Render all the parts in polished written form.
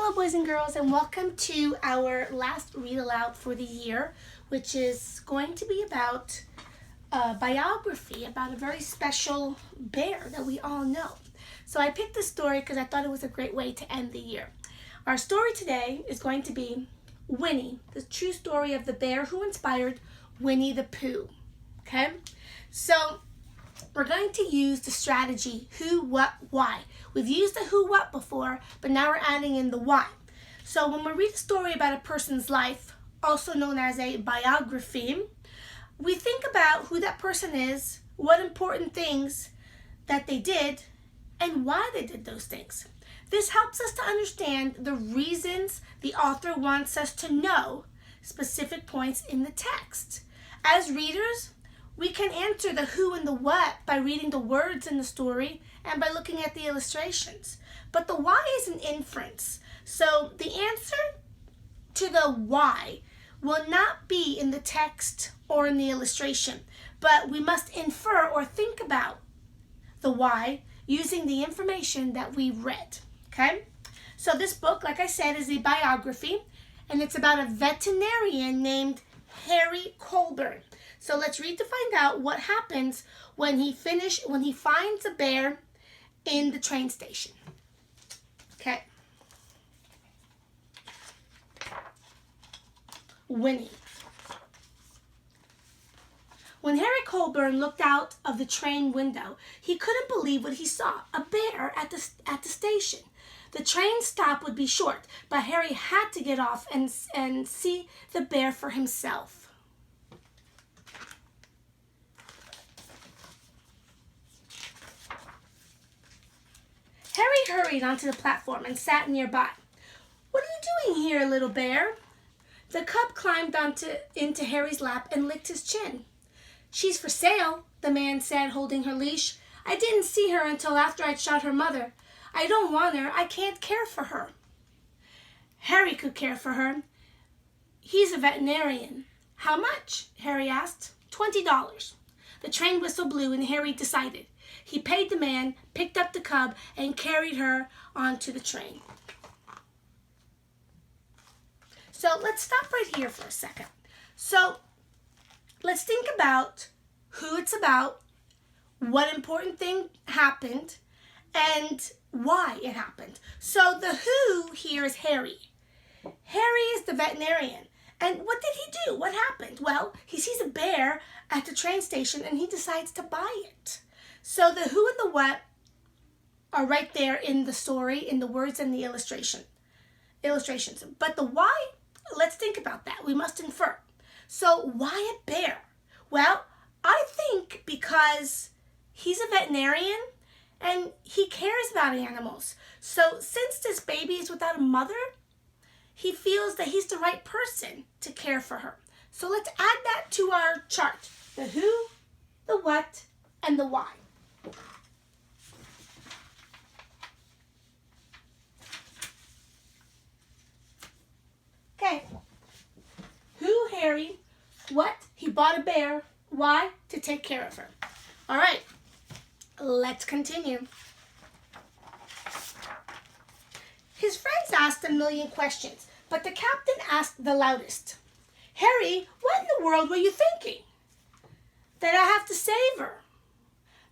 Hello boys and girls, and welcome to our last read aloud for the year, which is going to be about a biography about a very special bear that we all know. So I picked this story because I thought it was a great way to end the year. Our story today is going to be Winnie, the true story of the bear who inspired Winnie the Pooh. Okay? So we're going to use the strategy who, what, why. We've used the who, what before, but now we're adding in the why. So when we read a story about a person's life, also known as a biography, we think about who that person is, what important things that they did, and why they did those things. This helps us to understand the reasons the author wants us to know specific points in the text. As readers, we can answer the who and the what by reading the words in the story and by looking at the illustrations. But the why is an inference. So the answer to the why will not be in the text or in the illustration, but we must infer or think about the why using the information that we read. Okay? So this book, like I said, is a biography, and it's about a veterinarian named Harry Colburn. So let's read to find out what happens when he finds a bear in the train station. Okay. Winnie. When Harry Colburn looked out of the train window, he couldn't believe what he saw, a bear at the station. The train stop would be short, but Harry had to get off and see the bear for himself. Harry hurried onto the platform and sat nearby. "What are you doing here, little bear?" The cub climbed into Harry's lap and licked his chin. "She's for sale," the man said, holding her leash. "I didn't see her until after I'd shot her mother. I don't want her. I can't care for her." Harry could care for her. He's a veterinarian. "How much?" Harry asked. $20. The train whistle blew and Harry decided. He paid the man, picked up the cub, and carried her onto the train. So let's stop right here for a second. So let's think about who it's about, what important thing happened, and why it happened. So the who here is Harry. Harry is the veterinarian. And what did he do? What happened? Well, he sees a bear at the train station and he decides to buy it. So the who and the what are right there in the story, in the words and the illustrations. But the why, let's think about that. We must infer. So why a bear? Well, I think because he's a veterinarian and he cares about animals. So since this baby is without a mother, he feels that he's the right person to care for her. So let's add that to our chart. The who, the what, and the why. Okay. Who, Harry. What? He bought a bear. Why? To take care of her. All right. Let's continue. His friends asked a million questions, but the captain asked the loudest. "Harry, what in the world were you thinking?" "That I have to save her."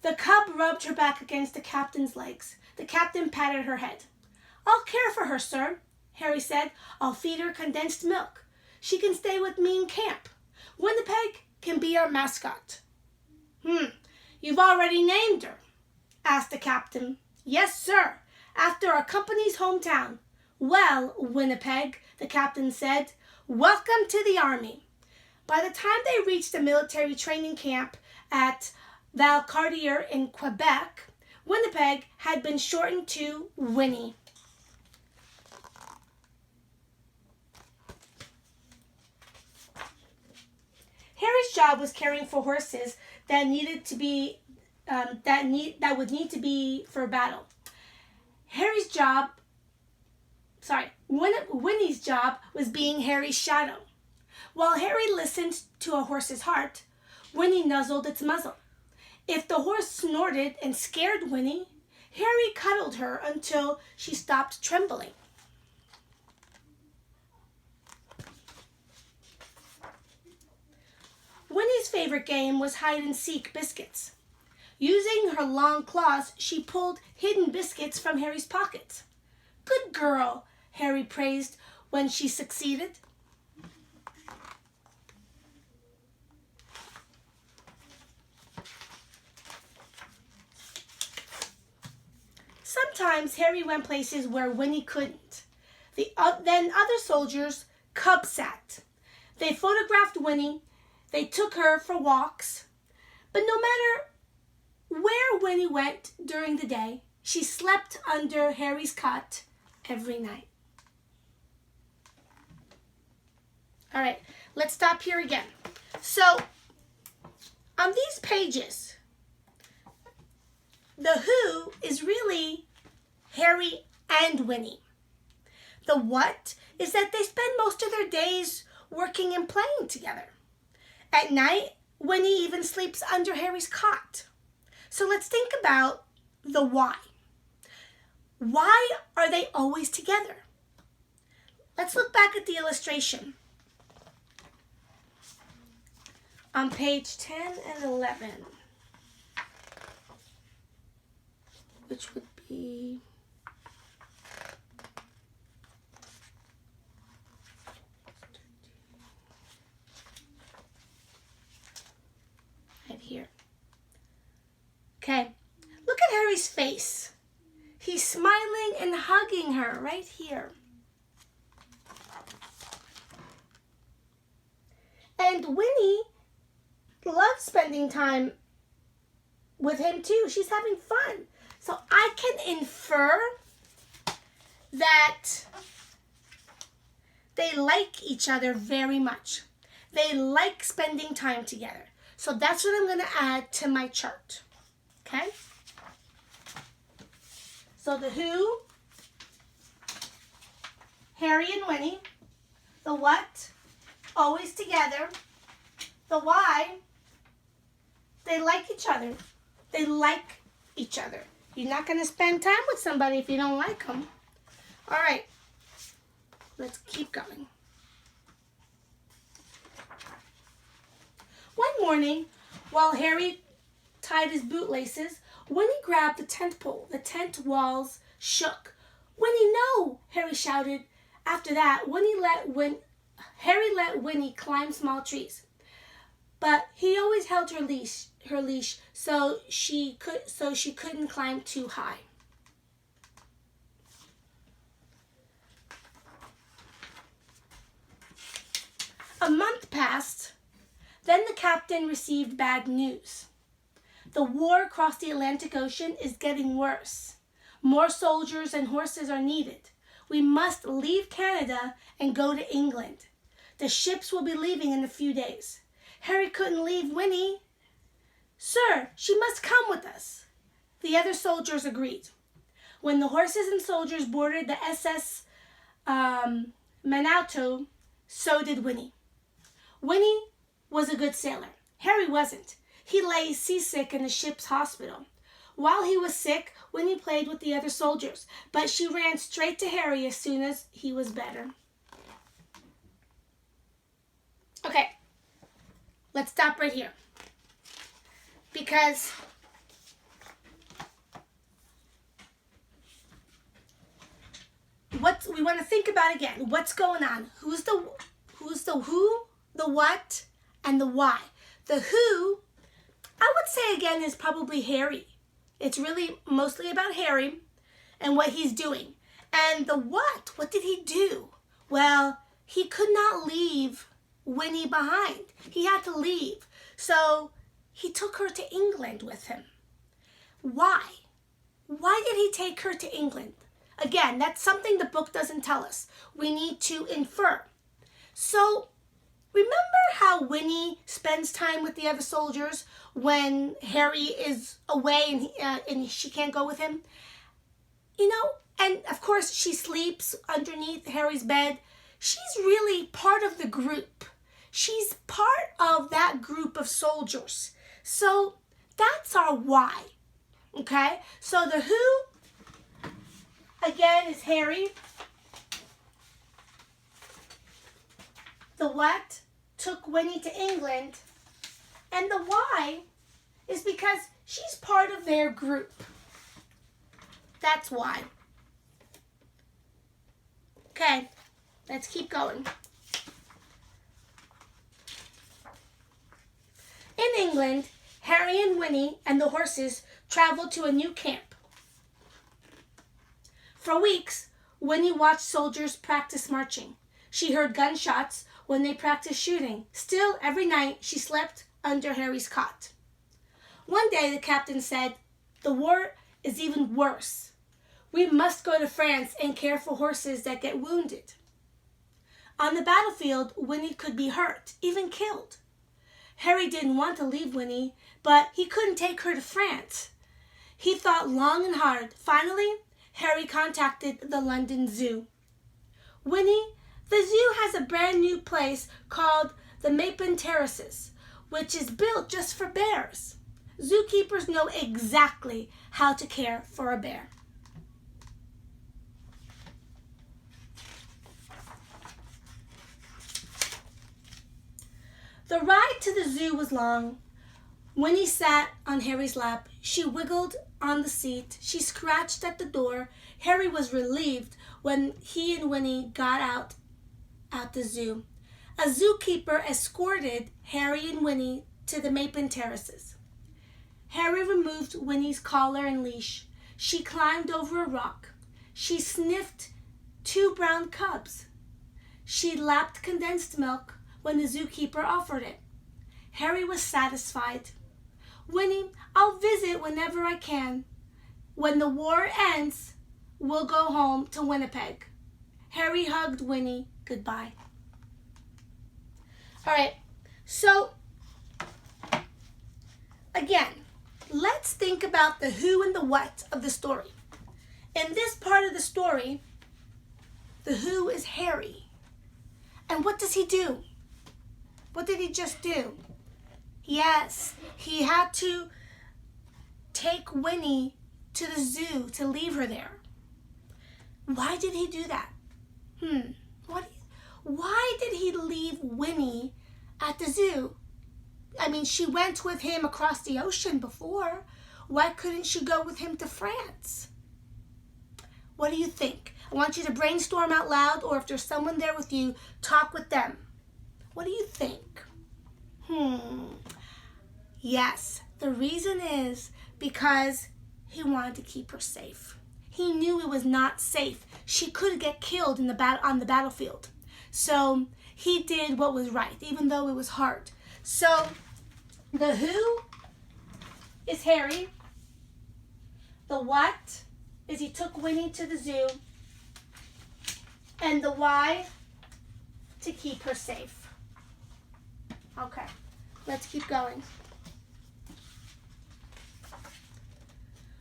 The cub rubbed her back against the captain's legs. The captain patted her head. "I'll care for her, sir," Harry said. "I'll feed her condensed milk. She can stay with me in camp. Winnipeg can be our mascot." You've already named her?" asked the captain. "Yes, sir, after our company's hometown." "Well, Winnipeg," the captain said, "welcome to the army." By the time they reached the military training camp at Valcartier in Quebec, Winnipeg had been shortened to Winnie. Harry's job was caring for horses that needed to be that would need to be for battle. Winnie's job was being Harry's shadow. While Harry listened to a horse's heart, Winnie nuzzled its muzzle. If the horse snorted and scared Winnie, Harry cuddled her until she stopped trembling. Winnie's favorite game was hide-and-seek biscuits. Using her long claws, she pulled hidden biscuits from Harry's pockets. "Good girl," Harry praised when she succeeded. Sometimes Harry went places where Winnie couldn't. Then other soldiers cub sat. They photographed Winnie. They took her for walks. But no matter where Winnie went during the day, she slept under Harry's cot every night. All right, let's stop here again. So, on these pages, the who is really Harry and Winnie. The what is that they spend most of their days working and playing together. At night, Winnie even sleeps under Harry's cot. So let's think about the why. Why are they always together? Let's look back at the illustration. On page 10 and 11, which would be right here. Okay, look at Harry's face. He's smiling and hugging her right here. And Winnie loves spending time with him too. She's having fun. So I can infer that they like each other very much. They like spending time together. So that's what I'm going to add to my chart. Okay? So the who, Harry and Winnie. The what, always together. The why, they like each other. They like each other. You're not going to spend time with somebody if you don't like them. All right, let's keep going. One morning, while Harry tied his bootlaces, Winnie grabbed the tent pole. The tent walls shook. "Winnie, no!" Harry shouted. After that, Harry let Winnie climb small trees. But he always held her leash so she couldn't climb too high. A month passed. Then the captain received bad news. The war across the Atlantic Ocean is getting worse. More soldiers and horses are needed. We must leave Canada and go to England. The ships will be leaving in a few days. Harry couldn't leave Winnie. "Sir, she must come with us." The other soldiers agreed. When the horses and soldiers boarded the SS Manauto, so did Winnie. Winnie was a good sailor. Harry wasn't. He lay seasick in the ship's hospital. While he was sick, Winnie played with the other soldiers, but she ran straight to Harry as soon as he was better. Okay, let's stop right here. Because what we want to think about again, what's going on? Who's the who, the what, and the why? The who, I would say again, is probably Harry. It's really mostly about Harry and what he's doing. And the what did he do? Well, he could not leave Winnie behind. He had to leave. So he took her to England with him. Why? Why did he take her to England? Again, that's something the book doesn't tell us. We need to infer. So remember how Winnie spends time with the other soldiers when Harry is away and she can't go with him? You know, and of course she sleeps underneath Harry's bed. She's really part of the group. She's part of that group of soldiers. So that's our why. Okay? So the who, again, is Harry. The what took Winnie to England. And the why is because she's part of their group. That's why. Okay, let's keep going. In England, Harry and Winnie and the horses traveled to a new camp. For weeks, Winnie watched soldiers practice marching. She heard gunshots when they practiced shooting. Still, every night, she slept under Harry's cot. One day, the captain said, "The war is even worse. We must go to France and care for horses that get wounded." On the battlefield, Winnie could be hurt, even killed. Harry didn't want to leave Winnie, but he couldn't take her to France. He thought long and hard. Finally, Harry contacted the London Zoo. "Winnie, the zoo has a brand new place called the Maple Terraces, which is built just for bears. Zookeepers know exactly how to care for a bear." The ride to the zoo was long. Winnie sat on Harry's lap. She wiggled on the seat. She scratched at the door. Harry was relieved when he and Winnie got out at the zoo. A zookeeper escorted Harry and Winnie to the Maple Terraces. Harry removed Winnie's collar and leash. She climbed over a rock. She sniffed 2 brown cubs. She lapped condensed milk when the zookeeper offered it. Harry was satisfied. "Winnie, I'll visit whenever I can. When the war ends, we'll go home to Winnipeg." Harry hugged Winnie goodbye. All right, so again, let's think about the who and the what of the story. In this part of the story, the who is Harry. And what does he do? What did he just do? Yes, he had to take Winnie to the zoo to leave her there. Why did he do that? Why did he leave Winnie at the zoo? I mean, she went with him across the ocean before. Why couldn't she go with him to France? What do you think? I want you to brainstorm out loud, or if there's someone there with you, talk with them. What do you think? Yes, the reason is because he wanted to keep her safe. He knew it was not safe. She could get killed on the battlefield. So he did what was right, even though it was hard. So the who is Harry. The what is he took Winnie to the zoo. And the why, to keep her safe. Okay, let's keep going.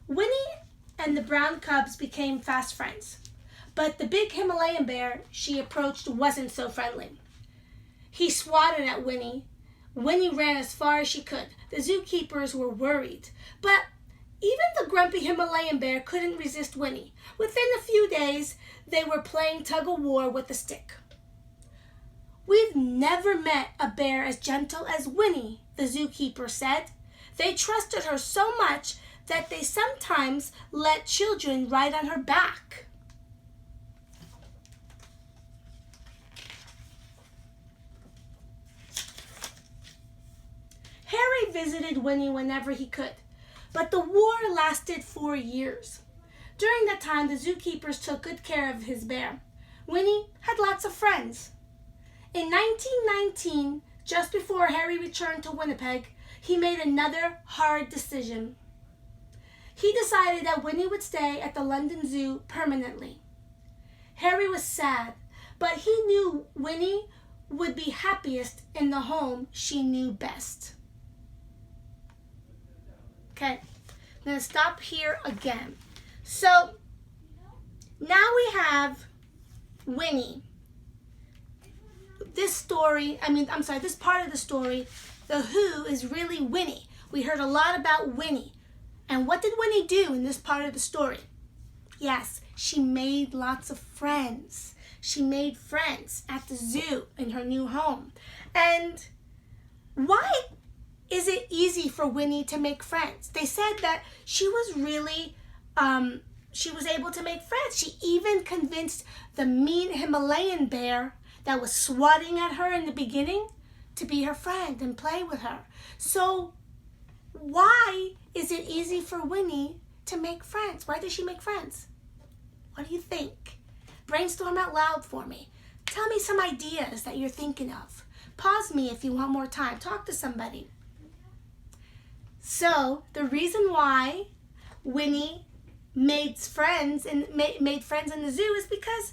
Winnie and the brown cubs became fast friends, but the big Himalayan bear she approached wasn't so friendly. He swatted at Winnie. Winnie ran as far as she could. The zookeepers were worried, but even the grumpy Himalayan bear couldn't resist Winnie. Within a few days, they were playing tug-of-war with a stick. "We've never met a bear as gentle as Winnie," the zookeeper said. "They trusted her so much that they sometimes let children ride on her back." Harry visited Winnie whenever he could, but the war lasted 4 years. During that time, the zookeepers took good care of his bear. Winnie had lots of friends. In 1919, just before Harry returned to Winnipeg, he made another hard decision. He decided that Winnie would stay at the London Zoo permanently. Harry was sad, but he knew Winnie would be happiest in the home she knew best. Okay, I'm going to stop here again. So, now we have Winnie. This part of the story, the who is really Winnie. We heard a lot about Winnie. And what did Winnie do in this part of the story? Yes, she made lots of friends. She made friends at the zoo in her new home. And why is it easy for Winnie to make friends? They said that she was really, she was able to make friends. She even convinced the mean Himalayan bear that was swatting at her in the beginning to be her friend and play with her. So why is it easy for Winnie to make friends? Why does she make friends? What do you think? Brainstorm out loud for me. Tell me some ideas that you're thinking of. Pause me if you want more time. Talk to somebody. So the reason why Winnie made friends in the zoo is because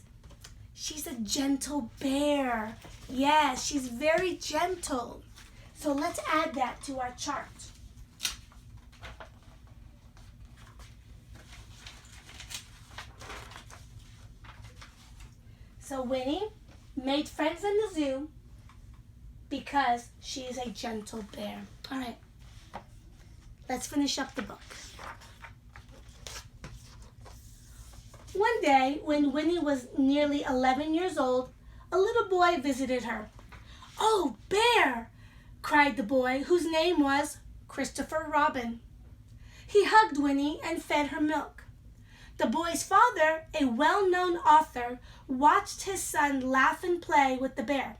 she's a gentle bear. Yes, she's very gentle. So let's add that to our chart. So Winnie made friends in the zoo because she is a gentle bear. All right, let's finish up the book. One day, when Winnie was nearly 11 years old, a little boy visited her. "Oh, Bear!" cried the boy, whose name was Christopher Robin. He hugged Winnie and fed her milk. The boy's father, a well-known author, watched his son laugh and play with the bear.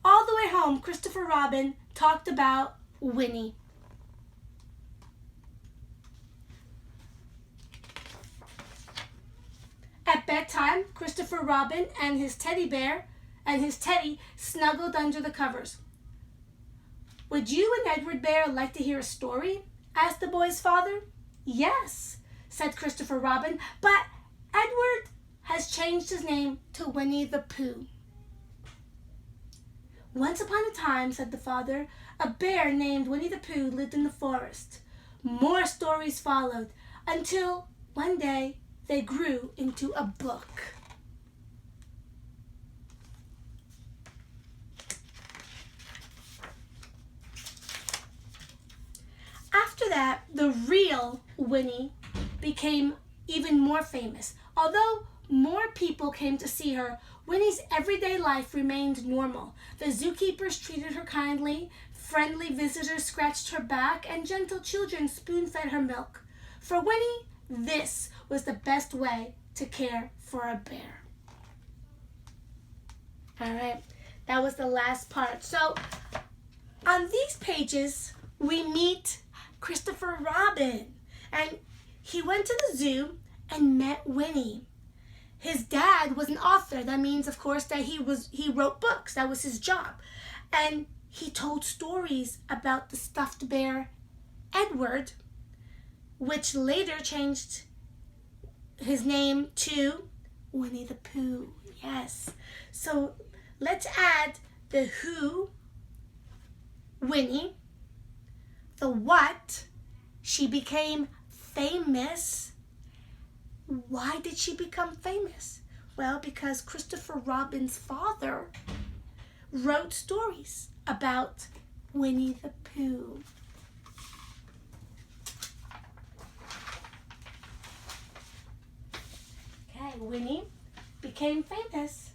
All the way home, Christopher Robin talked about Winnie. At bedtime, Christopher Robin and his teddy snuggled under the covers. "Would you and Edward Bear like to hear a story?" asked the boy's father. "Yes," said Christopher Robin, "but Edward has changed his name to Winnie the Pooh." "Once upon a time," said the father, "a bear named Winnie the Pooh lived in the forest. More stories followed until one day they grew into a book." After that, the real Winnie became even more famous. Although more people came to see her, Winnie's everyday life remained normal. The zookeepers treated her kindly, friendly visitors scratched her back, and gentle children spoon-fed her milk. For Winnie, this was the best way to care for a bear. All right, that was the last part. So on these pages, we meet Christopher Robin, and he went to the zoo and met Winnie. His dad was an author. That means, of course, that he wrote books. That was his job. And he told stories about the stuffed bear, Edward, which later changed his name to Winnie the Pooh. Yes. So let's add the who, Winnie, the what, she became famous. Why did she become famous? Well, because Christopher Robin's father wrote stories about Winnie the Pooh. Okay, Winnie became famous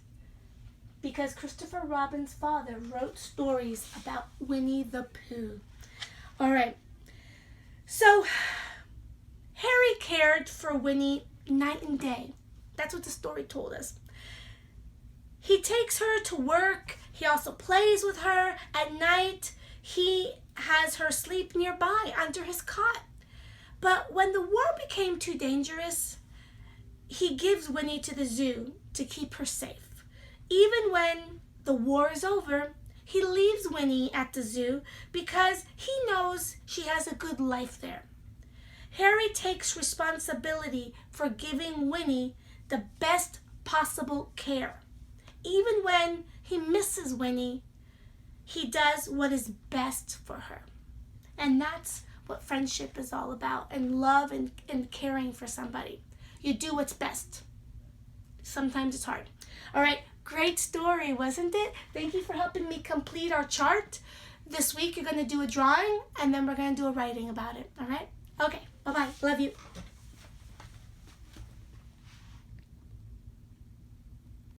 because Christopher Robin's father wrote stories about Winnie the Pooh. All right, so Harry cared for Winnie night and day. That's what the story told us. He takes her to work. He also plays with her at night. He has her sleep nearby under his cot. But when the war became too dangerous, he gives Winnie to the zoo to keep her safe. Even when the war is over, he leaves Winnie at the zoo because he knows she has a good life there. Harry takes responsibility for giving Winnie the best possible care. Even when he misses Winnie, he does what is best for her. And that's what friendship is all about, and love and caring for somebody. You do what's best. Sometimes it's hard. All right, great story, wasn't it? Thank you for helping me complete our chart. This week you're going to do a drawing, and then we're going to do a writing about it, all right? Okay, bye-bye. Love you.